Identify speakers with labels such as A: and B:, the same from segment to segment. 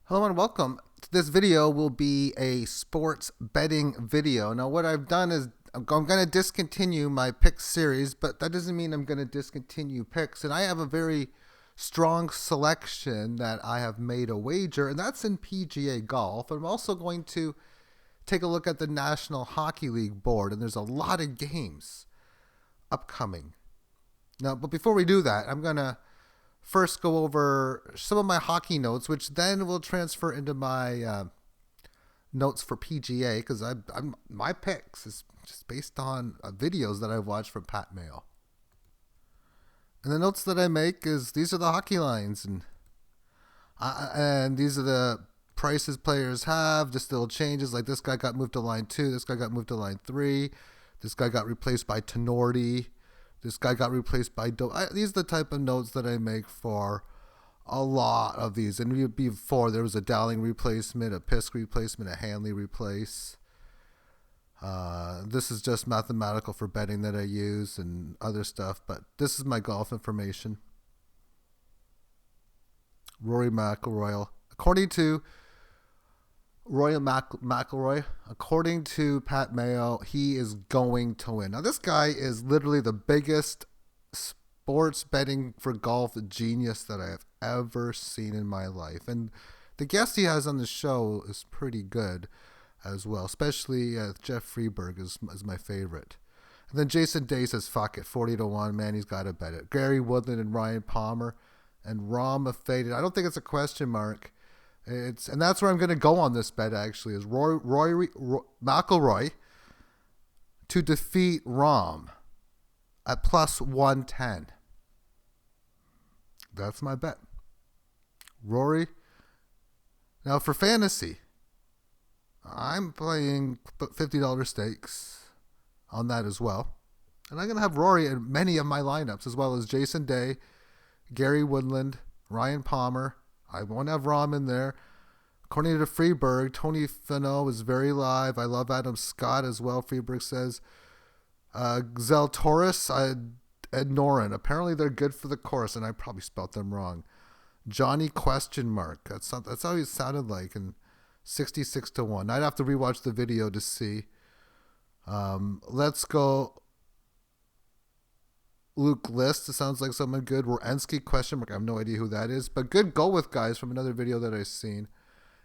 A: Hello and welcome. This video will be a sports betting video. Now what I've done is I'm going to discontinue my pick series, but that doesn't mean I'm going to discontinue picks. And I have a very strong selection that I have made a wager, and that's in PGA golf. I'm also going to take a look at the National Hockey League board, and there's a lot of games upcoming. Now, but before we do that, I'm going to first go over some of my hockey notes, which then will transfer into my notes for PGA because I'm my picks is just based on videos that I've watched from Pat Mayo. And the notes that I make is these are the hockey lines, and these are the prices players have. Just little changes, like this guy got moved to line 2, this guy got moved to line 3, this guy got replaced by Tenorti. This guy got replaced by these are the type of notes that I make for a lot of these. And before there was a Dowling replacement, a Pisk replacement, a Hanley replace. This is just mathematical for betting that I use and other stuff. But this is my golf information. Rory Mcelroy. Rory Mcelroy, according to Pat Mayo, he is going to win. Now, this guy is literally the biggest sports betting for golf genius that I have ever seen in my life. And the guest he has on the show is pretty good as well, especially Jeff Freeberg is my favorite. And then Jason Day says, fuck it, 40-1, man, he's got to bet it. Gary Woodland and Ryan Palmer and Rom Faded. I don't think it's a question mark. And that's where I'm going to go on this bet, actually, is Rory McIlroy to defeat Rom at plus 110. That's my bet. Rory. Now, for fantasy, I'm playing $50 stakes on that as well. And I'm going to have Rory in many of my lineups, as well as Jason Day, Gary Woodland, Ryan Palmer. I won't have Rom in there. According to Freeberg, Tony Finau is very live. I love Adam Scott as well, Freeberg says. Zalatoris and Norin. Apparently they're good for the course, and I probably spelt them wrong. Johnny question mark. That's how he sounded like. And 66-1. I'd have to rewatch the video to see. Let's go. Luke List, it sounds like someone good. Wierenski question mark. I have no idea who that is, but good go with guys from another video that I've seen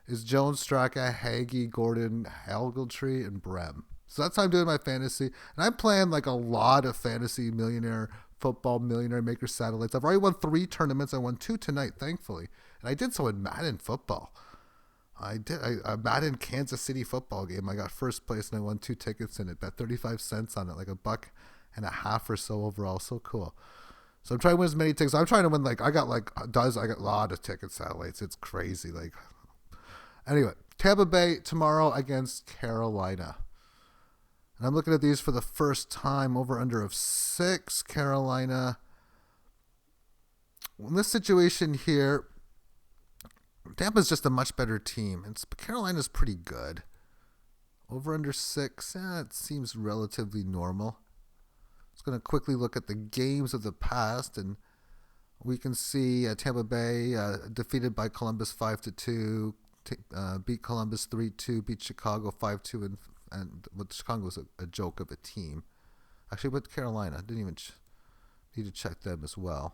A: is Jones, Straka, Hagee, Gordon, Hageltree, and Brem. So that's how I'm doing my fantasy, and I'm playing like a lot of fantasy millionaire football, millionaire maker satellites. I've already won 3 tournaments. I won 2 tonight, thankfully, and I did so in Madden football. I Madden Kansas City football game. I got first place and I won 2 tickets in it. Bet 35 cents on it, like $1.50 or so overall. So cool. So I'm trying to win as many tickets. I'm trying to win I got a lot of ticket satellites. It's crazy. Anyway, Tampa Bay tomorrow against Carolina. And I'm looking at these for the first time. Over under of 6. Carolina. In this situation here, Tampa's just a much better team. Carolina's pretty good. Over under 6. It seems relatively normal. Just going to quickly look at the games of the past, and we can see Tampa Bay defeated by Columbus 5-2, beat Columbus 3-2, beat Chicago 5-2, and Chicago was a joke of a team. Actually, with Carolina, didn't even need to check them as well.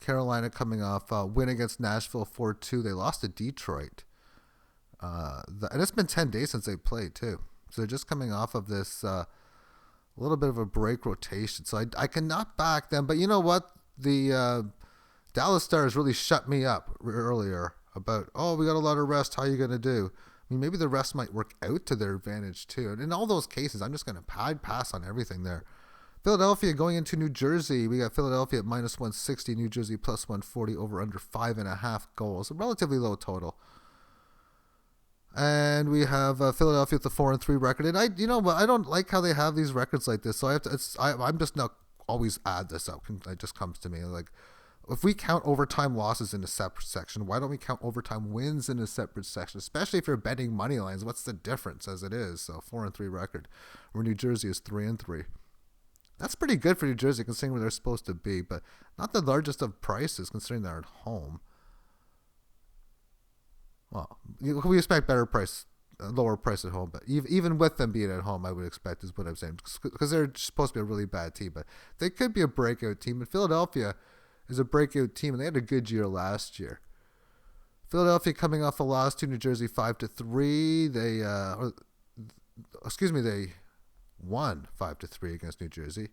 A: Carolina coming off win against Nashville 4-2. They lost to Detroit. And it's been 10 days since they played, too. So they're just coming off of this a little bit of a break rotation. So I cannot back them. But you know what? The Dallas Stars really shut me up earlier about, we got a lot of rest. How are you going to do? I mean, maybe the rest might work out to their advantage, too. And in all those cases, I'm just going to pass on everything there. Philadelphia going into New Jersey. We got Philadelphia at minus 160, New Jersey plus 140, over under 5.5 goals. A relatively low total. And we have Philadelphia with the 4-3 record. And I don't like how they have these records like this. So I'm just not always add this up. It just comes to me like, if we count overtime losses in a separate section, why don't we count overtime wins in a separate section? Especially if you're betting money lines, what's the difference as it is? So 4-3 record, where New Jersey is 3-3. That's pretty good for New Jersey considering where they're supposed to be, but not the largest of prices considering they're at home. we expect better price, lower price at home. But even with them being at home, I would expect is what I'm saying, because they're supposed to be a really bad team, but they could be a breakout team. And Philadelphia is a breakout team, and they had a good year last year. Philadelphia coming off a loss to New Jersey 5-3. They won 5-3 against New Jersey.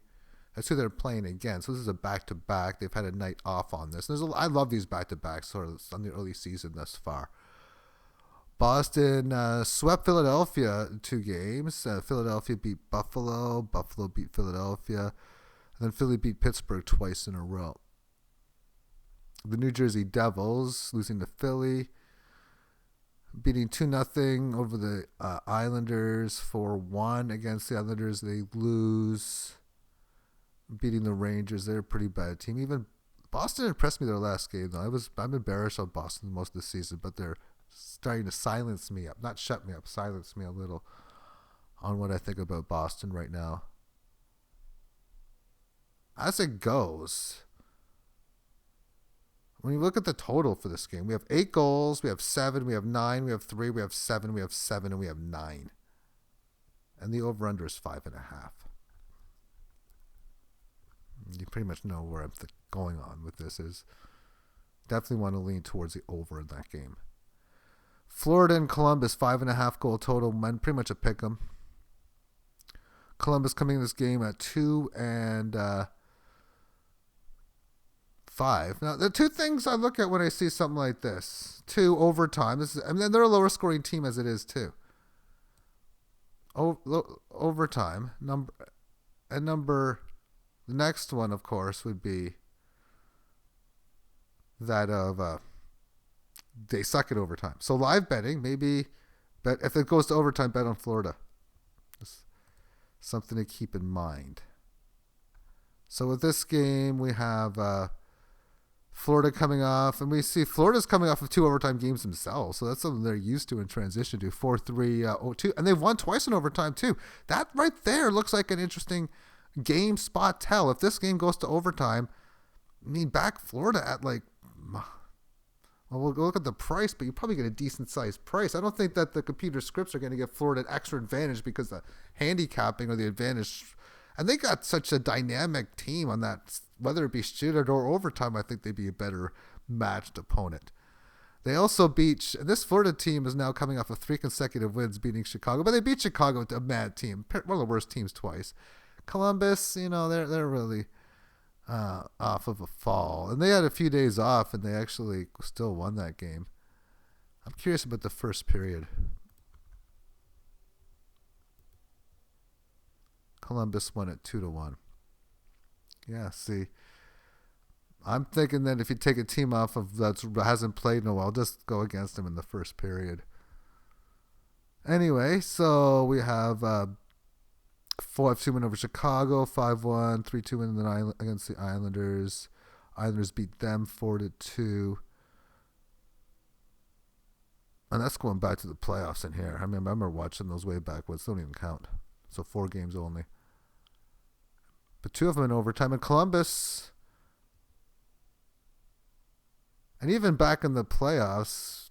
A: That's who they're playing against. So this is a back-to-back. They've had a night off on this. I love these back-to-backs sort of on the early season thus far. Boston swept Philadelphia in 2 games. Philadelphia beat Buffalo. Buffalo beat Philadelphia. And then Philly beat Pittsburgh twice in a row. The New Jersey Devils losing to Philly. Beating 2-0 over the Islanders. 4-1 against the Islanders. They lose. Beating the Rangers. They're a pretty bad team. Even Boston impressed me their last game, though. I'm embarrassed on Boston most of the season, but they're starting to silence me up. Not shut me up, silence me a little on what I think about Boston right now. As it goes, when you look at the total for this game, we have 8 goals, we have 7, we have 9, we have 3, we have 7, we have 7, and we have 9. And the over-under is 5.5. You pretty much know where I'm going on with this. Is definitely want to lean towards the over in that game. Florida and Columbus 5.5 goal total. Man, pretty much a pick 'em. Columbus coming in this game at 2 and 5. Now the 2 things I look at when I see something like this: 2 overtime. They're a lower scoring team as it is too. Overtime number. The next one, of course, would be that of they suck at overtime. So live betting, maybe, but if it goes to overtime, bet on Florida. Just something to keep in mind. So with this game, we have Florida coming off, and we see Florida's coming off of 2 overtime games themselves. So that's something they're used to in transition to 4-3, 0-2, and they've won twice in overtime too. That right there looks like an interesting game spot tell. If this game goes to overtime, back Florida at we'll look at the price, but you probably get a decent sized price. I don't think that the computer scripts are going to give Florida an extra advantage because the handicapping or the advantage, and they got such a dynamic team on that, whether it be shootout or overtime. I think they'd be a better matched opponent. They also beat, this Florida team is now coming off of 3 consecutive wins, beating Chicago, but they beat Chicago with a mad team, one of the worst teams twice. Columbus, they're really off of a fall. And they had a few days off, and they actually still won that game. I'm curious about the first period. Columbus won at 2-1. Yeah, see. I'm thinking that if you take a team off of that hasn't played in a while, just go against them in the first period. Anyway, so we have 4-2 win over Chicago, 5-1, 3-2 win against the Islanders. Islanders beat them 4-2. And that's going back to the playoffs in here. I remember watching those way back, but it don't even count. So 4 games only. But 2 of them in overtime. And Columbus, and even back in the playoffs,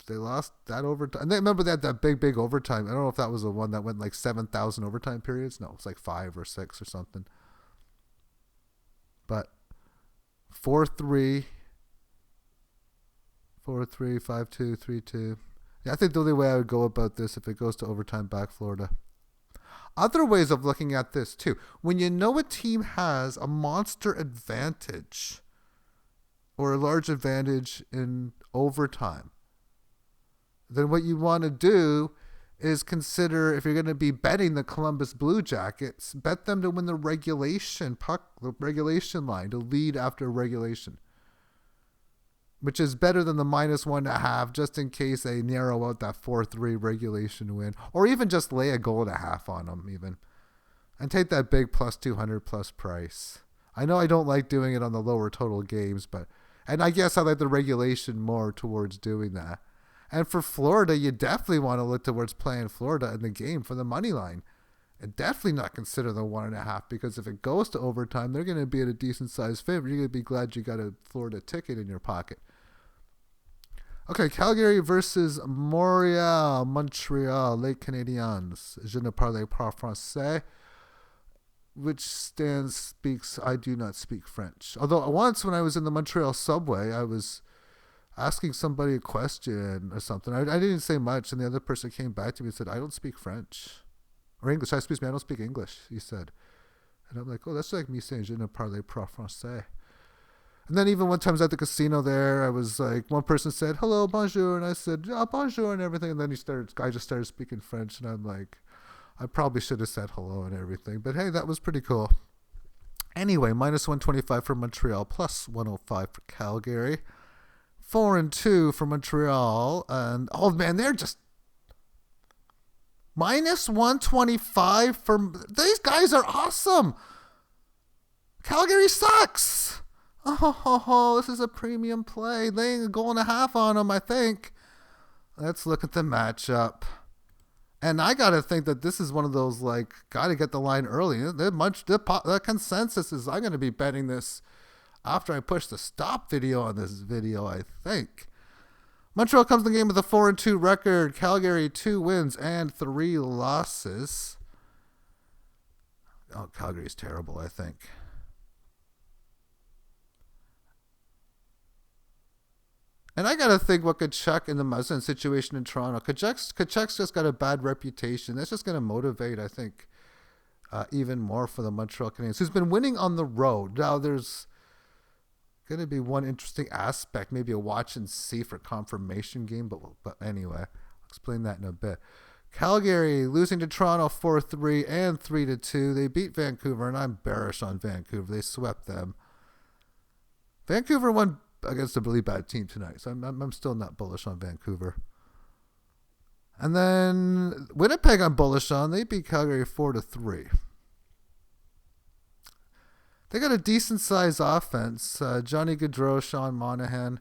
A: they lost that overtime. And they remember they had that big overtime. I don't know if that was the one that went like 7,000 overtime periods. No, it's like 5 or 6 or something. But 4-3, 4-3, 5-2, 3-2. Yeah, I think the only way I would go about this, if it goes to overtime, back Florida. Other ways of looking at this too. When you know a team has a monster advantage or a large advantage in overtime, then what you want to do is consider, if you're going to be betting the Columbus Blue Jackets, bet them to win the regulation line, to lead after regulation, which is better than the -1.5, just in case they narrow out that 4-3 regulation win, or even just lay a 1.5 on them even, and take that big +200 plus price. I know I don't like doing it on the lower total games, and I guess I like the regulation more towards doing that. And for Florida, you definitely want to look towards playing Florida in the game for the money line. And definitely not consider the 1.5, because if it goes to overtime, they're going to be at a decent sized favorite. You're going to be glad you got a Florida ticket in your pocket. Okay, Calgary versus Montreal, Les Canadiens. Je ne parle pas français, which speaks, I do not speak French. Although once when I was in the Montreal subway, I was asking somebody a question or something. I didn't say much, and the other person came back to me and said, I don't speak French. Or English. Excuse me, I don't speak English, he said. And I'm like, oh, that's like me saying, je ne parle pas français. And then even one time I was at the casino there, I was like, one person said, hello, bonjour. And I said, oh, bonjour and everything. And then guy just started speaking French. And I'm like, I probably should have said hello and everything. But hey, that was pretty cool. Anyway, minus 125 for Montreal, plus 105 for Calgary. 4-2 for Montreal. And, oh, man, they're just minus 125 for... These guys are awesome. Calgary sucks. Oh, this is a premium play. Laying a goal and a half on them, I think. Let's look at the matchup. And I got to think that this is one of those, like, got to get the line early. The consensus is I'm going to be betting this after I push the stop video on this video, I think. Montreal comes to the game with a 4-2 record. Calgary 2 wins and 3 losses. Oh, Calgary's terrible, I think. And I got to think what Kachuk in the Muzzin situation in Toronto. Kachuk's just got a bad reputation. That's just going to motivate, I think, even more for the Montreal Canadiens, who's been winning on the road. Now, there's going to be one interesting aspect, maybe a watch and see for confirmation game. But anyway, I'll explain that in a bit. Calgary losing to Toronto 4-3 and 3-2. They beat Vancouver, and I'm bearish on Vancouver. They swept them. Vancouver won against a really bad team tonight, so I'm still not bullish on Vancouver. And then Winnipeg I'm bullish on. They beat Calgary 4-3. They got a decent sized offense. Johnny Gaudreau, Sean Monahan.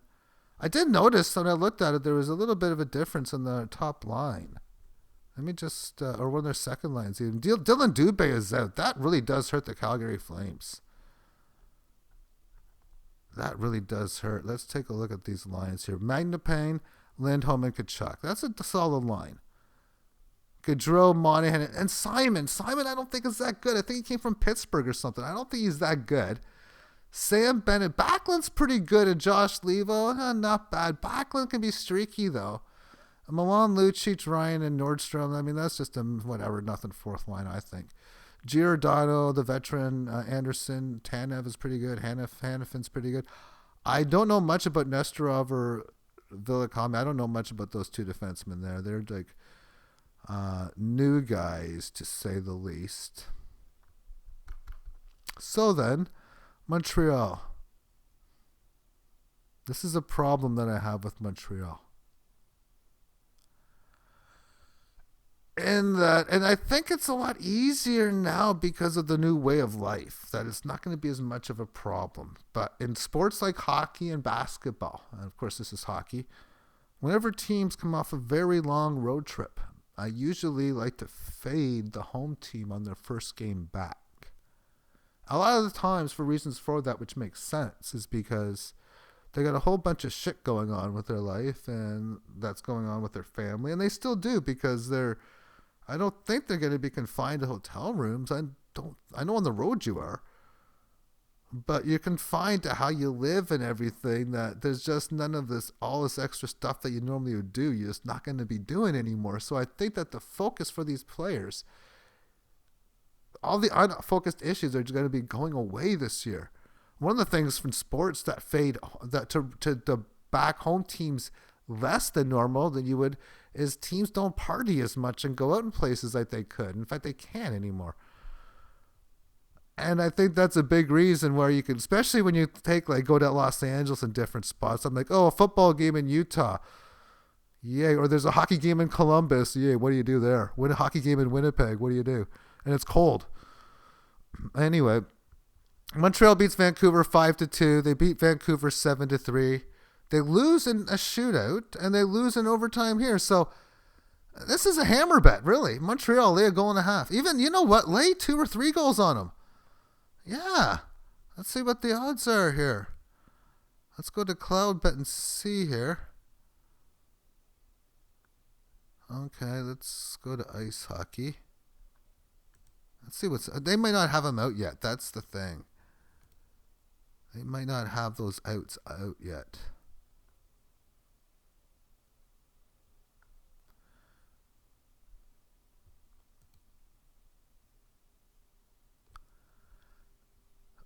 A: I did notice when I looked at it, there was a little bit of a difference in the top line. Let me just, or one of their second lines even. Dylan Dubé is out. That really does hurt the Calgary Flames. That really does hurt. Let's take a look at these lines here. Magnapane, Lindholm, and Kachuk. That's a solid line. Gaudreau, Monahan, and Simon. Simon I don't think is that good. I think he came from Pittsburgh or something. I don't think he's that good. Sam Bennett. Backlund's pretty good. And Josh Levo, not bad. Backlund can be streaky, though. Milan Lucic, Ryan, and Nordstrom. I mean, that's just a whatever, nothing fourth line, I think. Giordano, the veteran, Anderson, Tanev is pretty good. Hannafin's pretty good. I don't know much about Nestorov or Villacom. I don't know much about those two defensemen there. They're like new guys, to say the least. So then, Montreal. This is a problem that I have with Montreal. And I think it's a lot easier now because of the new way of life, that it's not going to be as much of a problem. But in sports like hockey and basketball, and of course this is hockey, whenever teams come off a very long road trip, I usually like to fade the home team on their first game back. A lot of the times, for reasons for that, which makes sense, is because they got a whole bunch of shit going on with their life, and that's going on with their family, and they still do, because I don't think they're going to be confined to hotel rooms. I know on the road you are, but you're confined to how you live and everything, that there's just none of all this extra stuff that you normally would do. You're just not going to be doing anymore. So I think that the focus for these players, all the unfocused issues are going to be going away this year. One of the things from sports that fade, that to the back home teams less than normal than you would, is teams don't party as much and go out in places like they could. In fact, they can't anymore. And I think that's a big reason where you can, especially when you go to Los Angeles and different spots. I'm like, oh, a football game in Utah. Yay. Or there's a hockey game in Columbus. Yay. What do you do there? Win a hockey game in Winnipeg. What do you do? And it's cold. Anyway, Montreal beats Vancouver 5-2. They beat Vancouver 7-3. They lose in a shootout, and they lose in overtime here. So this is a hammer bet, really. Montreal, lay a goal and a half. Even, you know what? Lay 2 or 3 goals on them. Yeah. Let's see what the odds are here. Let's go to Cloud Bet and see here. Okay, let's go to ice hockey. Let's see what's... They might not have them out yet. That's the thing. They might not have those outs out yet.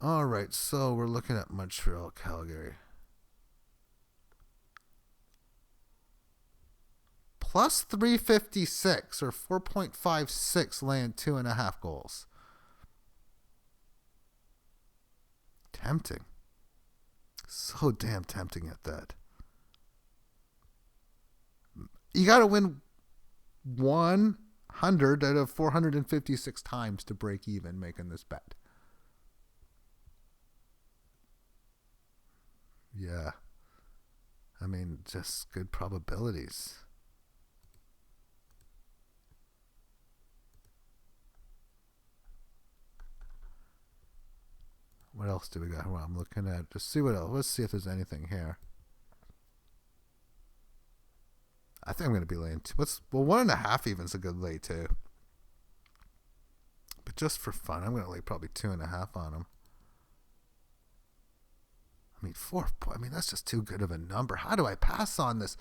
A: All right, so we're looking at Montreal, Calgary. Plus 356 or 4.56 land 2.5 goals. Tempting. So damn tempting at that. You got to win 100 out of 456 times to break even making this bet. Yeah. I mean, just good probabilities. What else do we got? Well, I'm looking at, just see what else. Let's see if there's anything here. I think I'm going to be laying two. Well, 1.5 even's a good lay too. But just for fun, I'm going to lay probably 2.5 on them. I mean, 4. I mean, that's just too good of a number. How do I pass on this?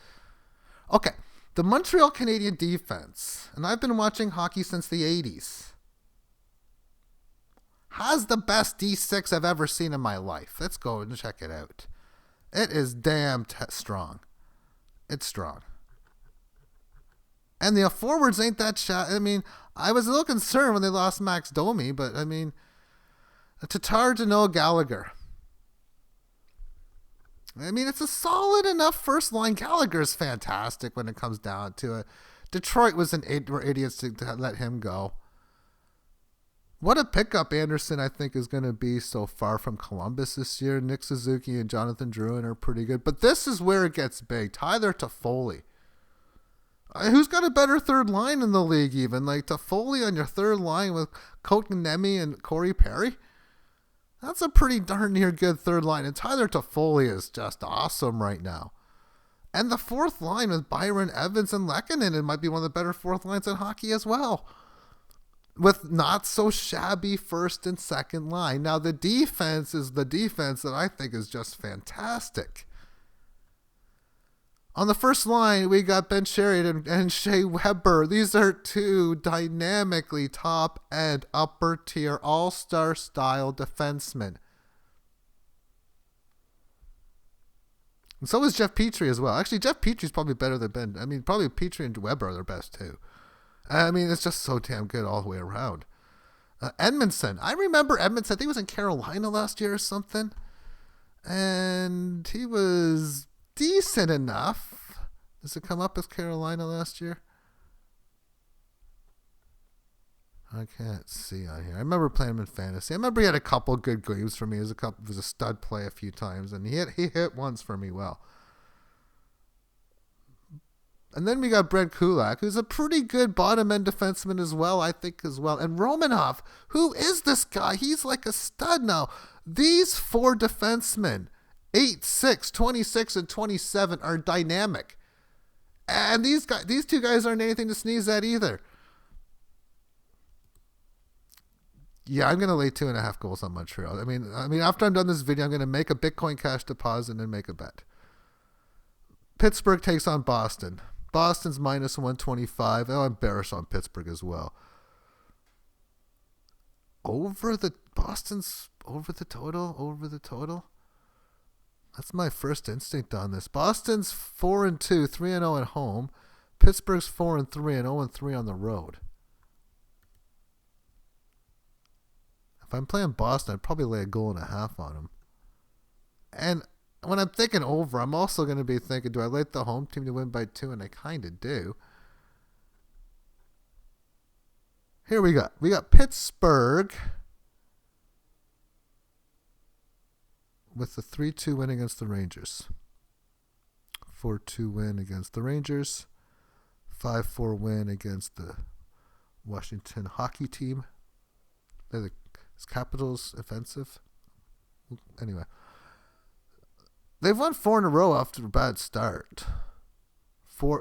A: Okay, the Montreal Canadian defense, and I've been watching hockey since the 80s. Has the best D6 I've ever seen in my life. Let's go and check it out. It is damn strong. It's strong. And the forwards ain't that shot. I mean, I was a little concerned when they lost Max Domi, but I mean, Tatar to Noah Gallagher. I mean, it's a solid enough first line. Gallagher's fantastic when it comes down to it. Detroit were idiots to let him go. What a pickup Anderson, I think, is going to be so far from Columbus this year. Nick Suzuki and Jonathan Drouin are pretty good. But this is where it gets big. Tyler Toffoli. Who's got a better third line in the league even? Like Toffoli on your third line with Kotkaniemi and Corey Perry? That's a pretty darn near good third line. And Tyler Toffoli is just awesome right now. And the fourth line with Byron Evans and Lehkonen, it might be one of the better fourth lines in hockey as well. With not so shabby first and second line. Now the defense is the defense that I think is just fantastic. On the first line, we got Ben Sheridan and Shea Weber. These are two dynamically top-end, upper-tier, all-star style defensemen. And so is Jeff Petrie as well. Actually, Jeff Petrie's probably better than Ben. I mean, probably Petrie and Weber are their best too. I mean, it's just so damn good all the way around. Edmondson. I remember Edmondson. I think he was in Carolina last year or something. And he was decent enough. Does it come up as Carolina last year? I can't see on here. I remember playing him in fantasy. I remember he had a couple good games for me. He was a stud play a few times. And he hit once for me well. And then we got Brent Kulak, who's a pretty good bottom-end defenseman as well, I think as well. And Romanov, who is this guy? He's like a stud now. These four defensemen, 8, 6, 26, and 27, are dynamic. And these two guys aren't anything to sneeze at either. Yeah, I'm going to lay 2.5 goals on Montreal. I mean, after I'm done this video, I'm going to make a Bitcoin cash deposit and make a bet. Pittsburgh takes on Boston. Boston's minus 125. Oh, I'm bearish on Pittsburgh as well. Boston's over the total. That's my first instinct on this. Boston's 4-2, 3-0 at home. Pittsburgh's 4-3 and 0-3 on the road. If I'm playing Boston, I'd probably lay 1.5 goals on them. And when I'm thinking over, I'm also going to be thinking, do I like the home team to win by 2? And I kind of do. Here we got Pittsburgh with the 3-2 win against the Rangers. 4-2 win against the Rangers. 5-4 win against the Washington hockey team. They're the Capitals offensive. Anyway. They've won 4 in a row after a bad start.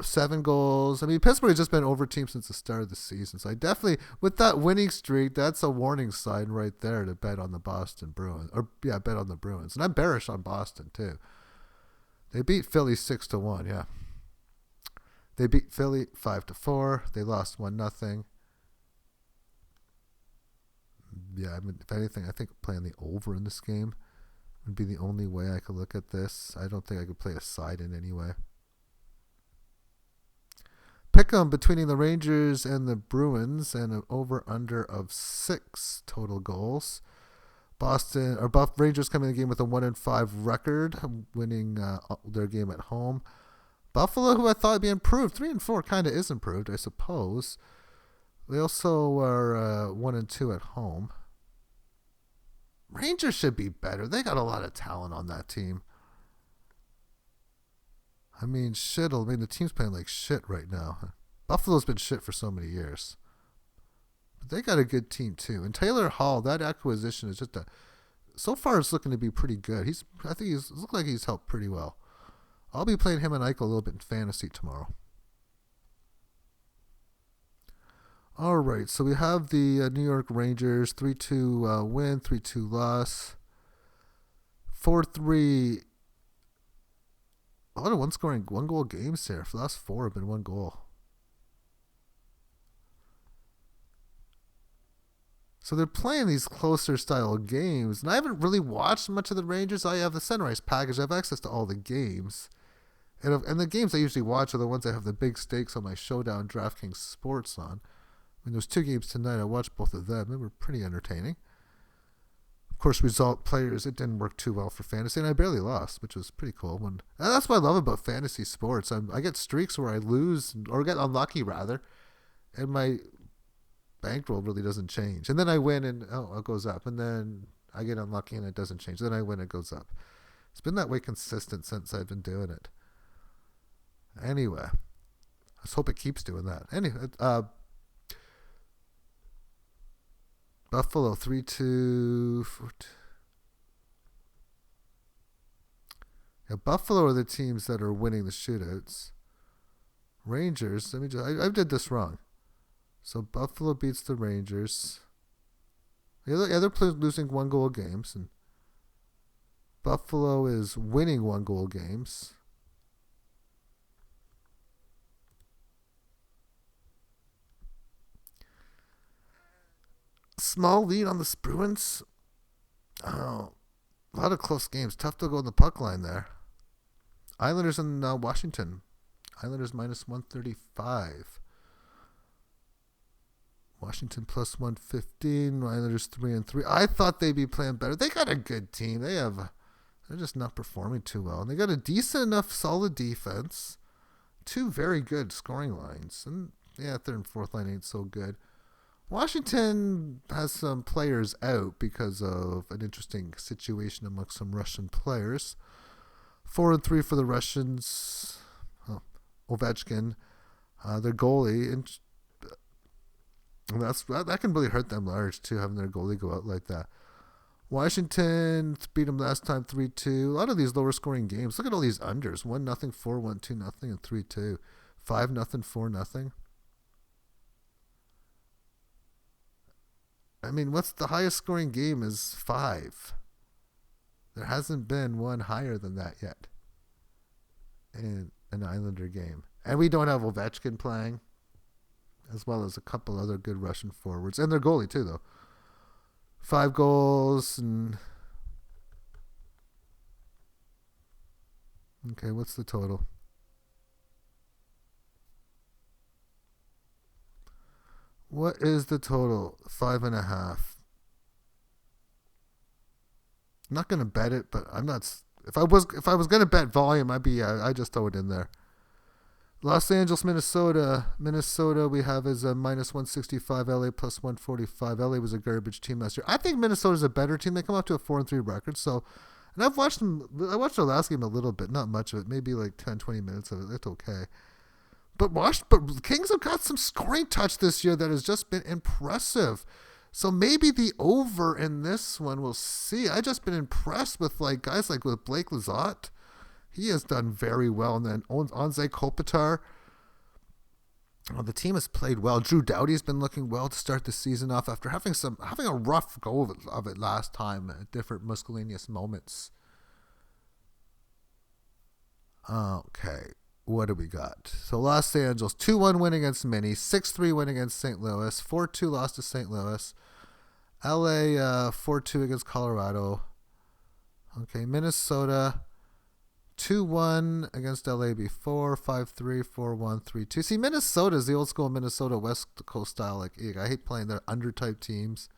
A: 7 goals. I mean, Pittsburgh has just been over team since the start of the season. So I definitely, with that winning streak, that's a warning sign right there to bet on the Boston Bruins. Bet on the Bruins. And I'm bearish on Boston too. They beat Philly 6-1. Yeah, they beat Philly 5-4. They lost 1-0. Yeah, I mean, if anything, I think playing the over in this game would be the only way I could look at this. I don't think I could play a side in any way. Pick 'em between the Rangers and the Bruins, and an over-under of 6 total goals. Rangers come in the game with a 1-5 record, winning their game at home. Buffalo, who I thought would be improved, 3-4 kind of is improved, I suppose. They also are 1-2 at home. Rangers should be better. They got a lot of talent on that team. I mean, the team's playing like shit right now. Buffalo's been shit for so many years. But they got a good team too. And Taylor Hall, that acquisition is just so far it's looking to be pretty good. I think he's looked like he's helped pretty well. I'll be playing him and Eichel a little bit in fantasy tomorrow. All right, so we have the New York Rangers 3-2 win, 3-2 loss, 4-3. A lot of one goal games here. For the last 4 have been 1 goal. So they're playing these closer style games, and I haven't really watched much of the Rangers. I have the Sunrise package. I have access to all the games. And the games I usually watch are the ones that have the big stakes on my Showdown DraftKings Sports on. I mean, there's 2 games tonight. I watched both of them. They were pretty entertaining. Of course, result players, it didn't work too well for fantasy, and I barely lost, which was pretty cool. And that's what I love about fantasy sports. I get streaks where I lose, or get unlucky, rather, and my bankroll really doesn't change. And then I win, and it goes up. And then I get unlucky, and it doesn't change. Then I win, it goes up. It's been that way consistent since I've been doing it. Anyway, let's hope it keeps doing that. Anyway, Buffalo 3-2. Yeah, Buffalo are the teams that are winning the shootouts. Rangers, I did this wrong. So Buffalo beats the Rangers. Yeah, they're losing 1 goal games, and Buffalo is winning 1 goal games. Small lead on the Bruins. Oh, a lot of close games. Tough to go in the puck line there. Islanders and Washington. Islanders minus 135. Washington plus 115. Islanders 3-3. I thought they'd be playing better. They got a good team. They're just not performing too well. And they got a decent enough solid defense. 2 very good scoring lines. And yeah, 3rd and 4th line ain't so good. Washington has some players out because of an interesting situation amongst some Russian players. 4-3 for the Russians. Ovechkin, their goalie, and that can really hurt them large too, having their goalie go out like that. Washington beat them last time 3-2. A lot of these lower scoring games. Look at all these unders: 1-0, 4-1, 2-0, and 3-2, 5-0, 4-0. I mean, what's the highest scoring game is 5. There hasn't been one higher than that yet in an Islander game. And we don't have Ovechkin playing, as well as a couple other good Russian forwards. And their goalie, too, though. 5 goals. And okay, what's the total? What is the total? 5.5. I'm not gonna bet it, but I'm not. If I was gonna bet volume, I just throw it in there. Los Angeles, Minnesota. Minnesota we have is a minus 165. LA plus 145. LA was a garbage team last year. I think Minnesota's a better team. They come up to a 4-3 record. So, and I've watched them. I watched their last game a little bit, not much of it. Maybe like 10, 20 minutes of it. That's okay. But Kings have got some scoring touch this year that has just been impressive. So maybe the over in this one, we'll see. I've just been impressed with guys like with Blake Lizotte He has done very well. And then Anze Kopitar. Oh, the team has played well. Drew Doughty's been looking well to start the season off after having a rough go of it last time at different miscellaneous moments. Okay, what do we got? So Los Angeles 2-1 win against Mini, 6-3 win against St. Louis, 4-2 loss to St. Louis. LA 4-2 against Colorado. Okay, Minnesota 2-1 against LA before, 5-3, 4-1, 3-2. See, Minnesota is the old school Minnesota West Coast style. Like, I hate playing their under type teams.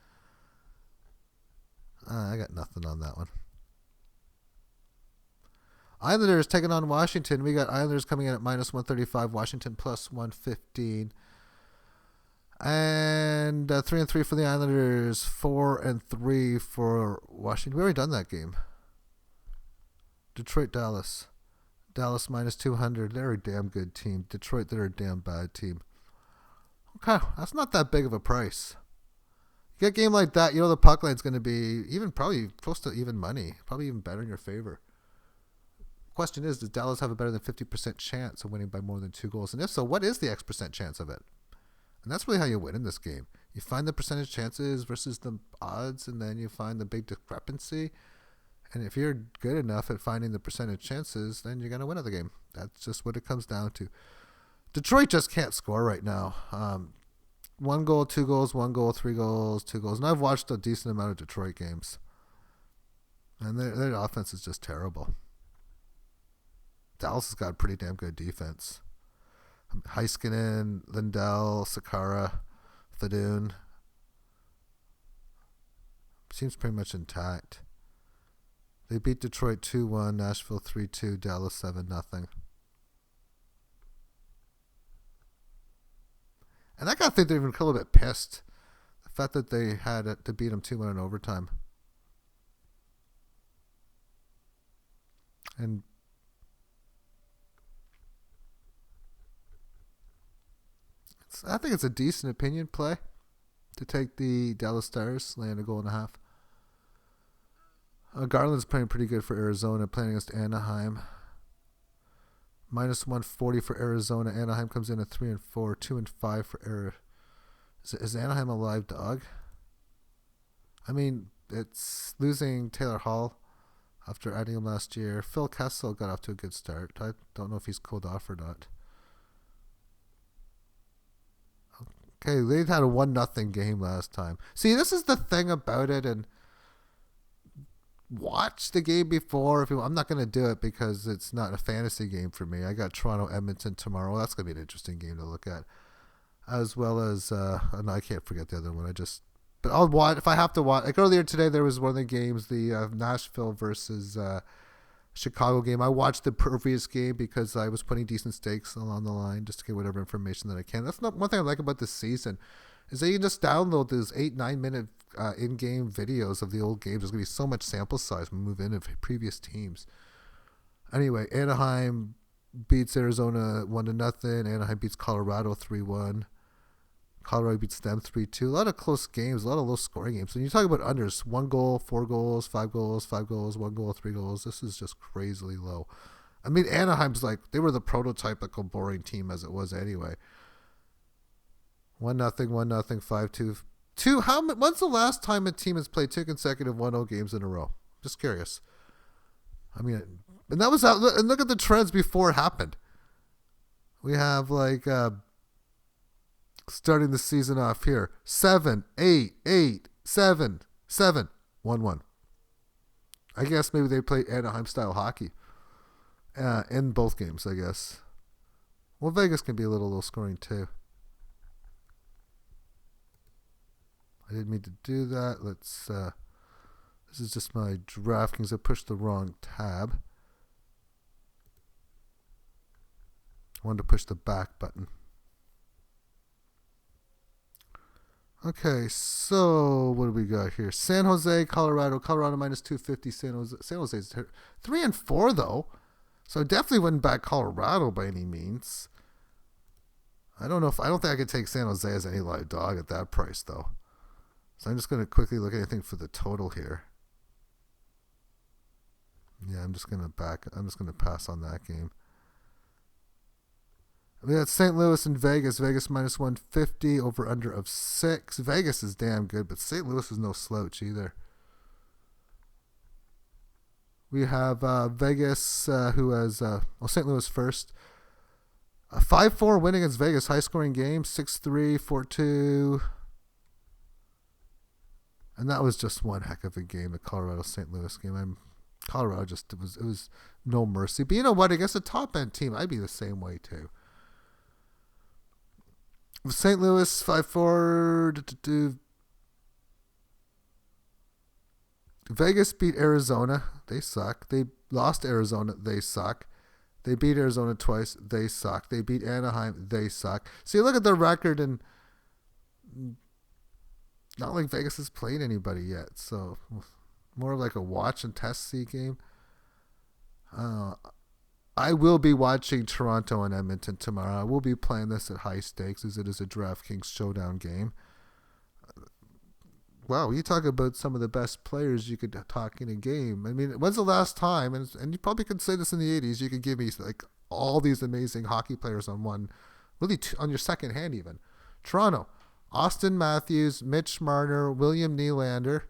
A: I got nothing on that one. Islanders taking on Washington. We got Islanders coming in at -135, Washington +115. And 3-3 for the Islanders, 4-3 for Washington. We already done that game. Detroit, Dallas. Dallas -200. They're a damn good team. Detroit, they're a damn bad team. Okay, that's not that big of a price. You get a game like that, the puck line's going to be even probably close to even money. Probably even better in your favor. Question is, does Dallas have a better than 50% chance of winning by more than 2 goals? And if so, what is the X percent chance of it? And that's really how you win in this game. You find the percentage chances versus the odds, and then you find the big discrepancy. And if you're good enough at finding the percentage chances, then you're going to win the game. That's just what it comes down to. Detroit just can't score right now. 1 goal, 2 goals, 1 goal, 3 goals, 2 goals. And I've watched a decent amount of Detroit games. And their offense is just terrible. Dallas has got a pretty damn good defense. Heiskanen, Lindell, Sakara, Fadoon. Seems pretty much intact. They beat Detroit 2-1, Nashville 3-2, Dallas 7-0. And I gotta think they're even a little bit pissed. The fact that they had to beat them 2-1 in overtime. And I think it's a decent opinion play to take the Dallas Stars, laying 1.5 goals. Garland's playing pretty good for Arizona, playing against Anaheim. -140 for Arizona. Anaheim comes in at 3-4, 2-5 for Arizona. Is Anaheim a live dog? I mean, it's losing Taylor Hall after adding him last year. Phil Kessel got off to a good start. I don't know if he's cooled off or not. Okay, they had a 1-0 game last time. See, this is the thing about it, and watch the game before. I'm not going to do it because it's not a fantasy game for me. I got Toronto Edmonton tomorrow. That's going to be an interesting game to look at, as well as no, I can't forget the other one. But I'll watch if I have to watch. Like earlier today, there was one of the games, the Nashville versus Chicago game. I watched the previous game because I was putting decent stakes along the line just to get whatever information that I can. That's not one thing I like about this season, is that you can just download those 8-9 minute in-game videos of the old games. There's going to be so much sample size when we move into previous teams. Anyway, Anaheim beats Arizona 1-0. Anaheim beats Colorado 3-1. Colorado beats them 3-2. A lot of close games, a lot of low-scoring games. When you talk about unders, 1 goal, 4 goals, 5 goals, 5 goals, 1 goal, 3 goals, this is just crazily low. I mean, Anaheim's they were the prototypical boring team as it was anyway. 1-0, 1-0, 5-2. When's the last time a team has played 2 consecutive 1-0 games in a row? Just curious. I mean, and that was out. And look at the trends before it happened. We have starting the season off here, 7, 8, 8, 7, 7, 1-1. I guess maybe they play Anaheim style hockey in both games, I guess. Well, Vegas can be a little low scoring too. I didn't mean to do that. This is just my DraftKings. I pushed the wrong tab. I wanted to push the back button. Okay, so what do we got here? San Jose, Colorado. Colorado -250. San Jose's 3-4 though, so definitely wouldn't back Colorado by any means. I don't think I could take San Jose as any live dog at that price though. So I'm just going to quickly look at anything for the total here. Yeah, I'm just gonna pass on that game. We got St. Louis and Vegas. Vegas minus 150, over under of 6. Vegas is damn good, but St. Louis is no slouch either. We have Vegas, who has St. Louis first. A 5-4 win against Vegas, high scoring game, 6-3, 4-2. And that was just one heck of a game, the Colorado St. Louis game. Colorado it was no mercy. But you know what? Against a top end team, I'd be the same way too. St. Louis 5-4. Vegas beat Arizona. They suck. They lost Arizona. They suck. They beat Arizona twice. They suck. They beat Anaheim. They suck. So you look at their record, and not like Vegas has played anybody yet. So more like a watch and test see game. I will be watching Toronto and Edmonton tomorrow. I will be playing this at high stakes as it is a DraftKings showdown game. Wow, you talk about some of the best players you could talk in a game. I mean, when's the last time, and you probably could say this in the 80s, you could give me like all these amazing hockey players on one, really on your second hand even. Toronto, Austin Matthews, Mitch Marner, William Nylander.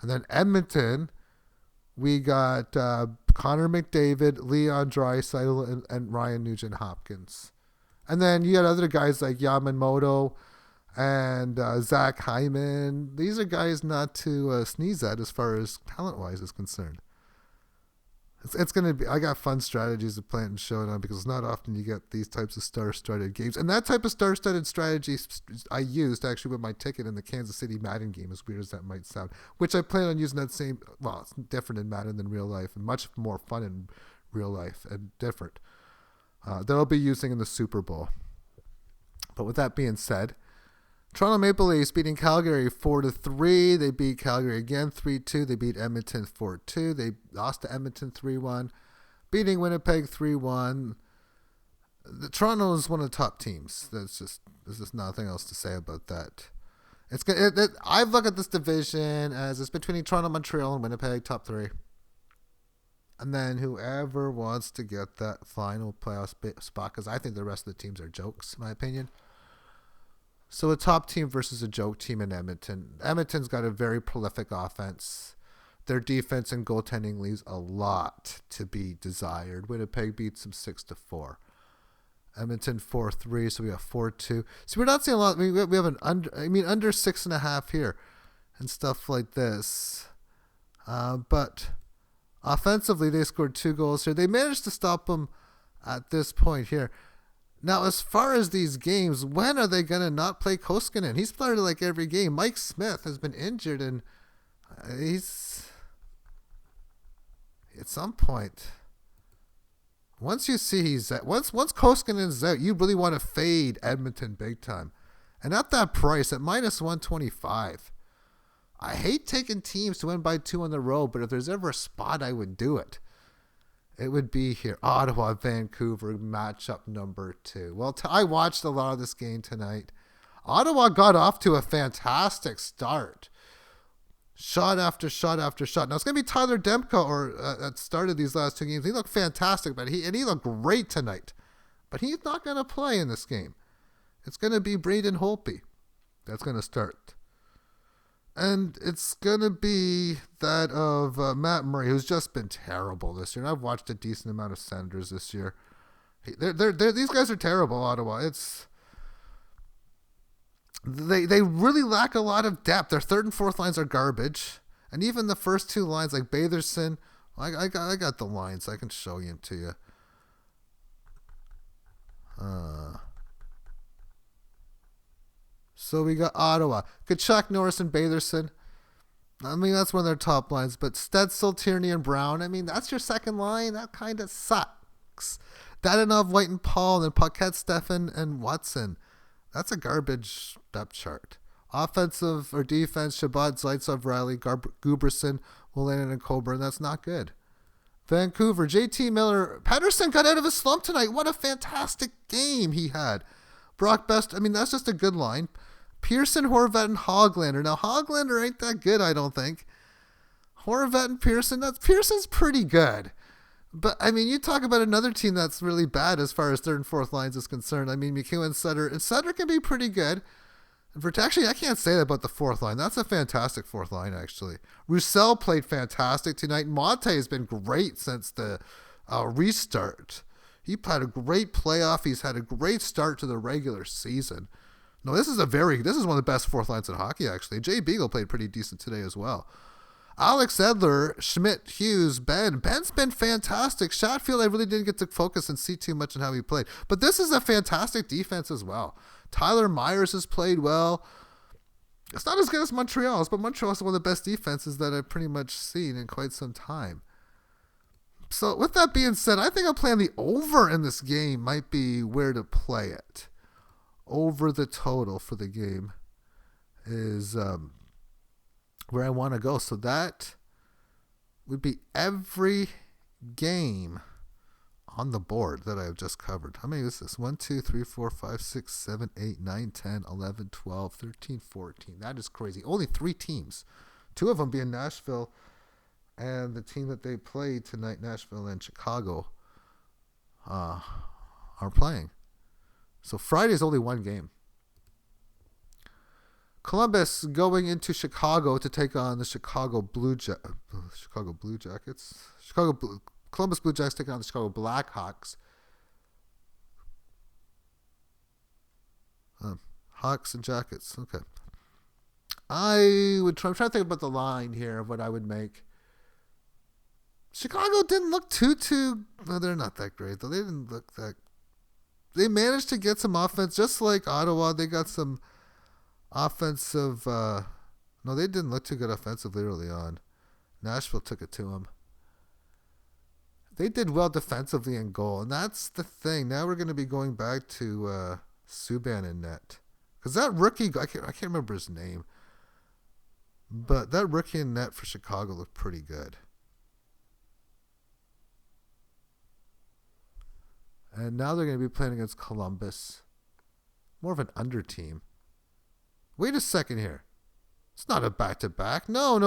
A: And then Edmonton, we got Connor McDavid, Leon Draisaitl, and Ryan Nugent-Hopkins. And then you got other guys like Yamamoto and Zach Hyman. These are guys not to sneeze at as far as talent-wise is concerned. It's going to be, I got fun strategies to play it in Showdown because it's not often you get these types of star-studded games. And that type of star-studded strategy I used actually with my ticket in the Kansas City Madden game, as weird as that might sound, which I plan on using that same, well, it's different in Madden than real life and much more fun in real life and different. That I'll be using in the Super Bowl. But with that being said, Toronto Maple Leafs beating Calgary 4-3. They beat Calgary again 3-2. They beat Edmonton 4-2. They lost to Edmonton 3-1. Beating Winnipeg 3-1. Toronto is one of the top teams. There's just nothing else to say about that. I look at this division as it's between Toronto, Montreal, and Winnipeg, top 3. And then whoever wants to get that final playoff spot, because I think the rest of the teams are jokes, in my opinion. So a top team versus a joke team in Edmonton. Edmonton's got a very prolific offense. Their defense and goaltending leaves a lot to be desired. Winnipeg beats them 6-4. Edmonton 4-3, so we have 4-2. So we're not seeing a lot. We have an under 6.5 here and stuff like this. But offensively, they scored 2 goals here. They managed to stop them at this point here. Now, as far as these games, when are they going to not play Koskinen? He's played like every game. Mike Smith has been injured, and he's at some point. Once you see once Koskinen's out, you really want to fade Edmonton big time, and at that price at minus 125. I hate taking teams to win by 2 on the road, but if there's ever a spot I would do it. It would be here. Ottawa, Vancouver, matchup number 2. Well, I watched a lot of this game tonight. Ottawa got off to a fantastic start. Shot after shot after shot. Now, it's going to be Tyler Demko that started these last 2 games. He looked fantastic, but he looked great tonight. But he's not going to play in this game. It's going to be Braden Holtby that's going to start. And it's going to be that of Matt Murray, who's just been terrible this year. And I've watched a decent amount of Senators this year. These guys are terrible, Ottawa. They really lack a lot of depth. Their 3rd and 4th lines are garbage. And even the first 2 lines, like Batherson, I got the lines. I can show them to you. So we got Ottawa. Kachuk, Norris, and Batherson. I mean, that's one of their top lines. But Stetsel, Tierney, and Brown, I mean, that's your second line. That kind of sucks. Dadonov, White, and Paul, and then Paquette, Stefan, and Watson. That's a garbage depth chart. Offensive or defense, Shabbat, Zaitsov, Riley, Guberson, Wolanin, and Coburn. That's not good. Vancouver, JT Miller. Pettersson got out of his slump tonight. What a fantastic game he had. Brock Best, I mean, that's just a good line. Pearson, Horvat, and Hoglander. Now, Hoglander ain't that good, I don't think. Horvat and Pearson. Pearson's pretty good. But, I mean, you talk about another team that's really bad as far as third and fourth lines is concerned. I mean, McEwen, Sutter. And Sutter can be pretty good. Actually, I can't say that about the fourth line. That's a fantastic fourth line, actually. Roussel played fantastic tonight. Monte has been great since the restart. He had a great playoff. He's had a great start to the regular season. No, this is one of the best fourth lines in hockey, actually. Jay Beagle played pretty decent today as well. Alex Edler, Schmidt, Hughes, Ben. Ben's been fantastic. Chatfield, I really didn't get to focus and see too much on how he played. But this is a fantastic defense as well. Tyler Myers has played well. It's not as good as Montreal's, but Montreal's one of the best defenses that I've pretty much seen in quite some time. So with that being said, I think I'm playing the over in this game might be where to play it. Over the total for the game is where I want to go. So that would be every game on the board that I've just covered. How many is this? 1, 2, 3, 4, 5, 6, 7, 8, 9, 10, 11, 12, 13, 14. That is crazy. Only 3 teams. 2 of them being Nashville and the team that they played tonight, Nashville and Chicago, are playing. So Friday's only 1 game. Columbus going into Chicago to take on the Columbus Blue Jackets taking on the Chicago Blackhawks. Hawks and Jackets. Okay. I'm trying to think about the line here of what I would make. Chicago didn't look too. No, they're not that great though. They didn't look that. They managed to get some offense, just like Ottawa. They got some offensive. No, they didn't look too good offensively early on. Nashville took it to them. They did well defensively in goal, and that's the thing. Now we're going to be going back to Subban in net. Because that rookie, I can't remember his name, but that rookie in net for Chicago looked pretty good. And now they're going to be playing against Columbus. More of an under team. Wait a second here. It's not a back-to-back. No.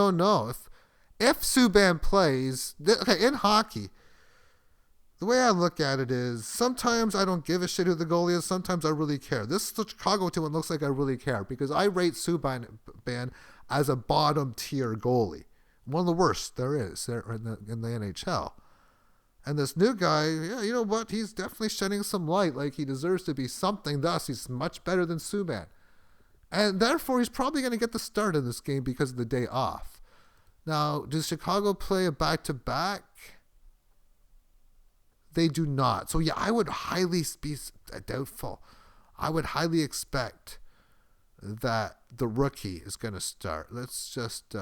A: If Subban plays, in hockey, the way I look at it is sometimes I don't give a shit who the goalie is. Sometimes I really care. This Chicago team looks like I really care because I rate Subban as a bottom-tier goalie. One of the worst there is in the NHL. And this new guy, yeah, you know what? He's definitely shedding some light like he deserves to be something. Thus, he's much better than Subban. And therefore, he's probably going to get the start in this game because of the day off. Now, does Chicago play a back-to-back? They do not. So, yeah, I would highly be doubtful. I would highly expect that the rookie is going to start. Let's just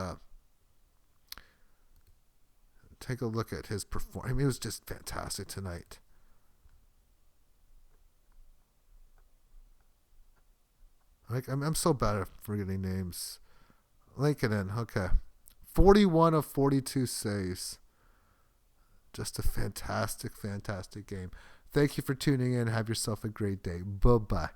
A: take a look at his performance. I mean, it was just fantastic tonight. I'm so bad at forgetting names. Lincoln, okay. 41 of 42 saves. Just a fantastic game. Thank you for tuning in. Have yourself a great day. Bye-bye.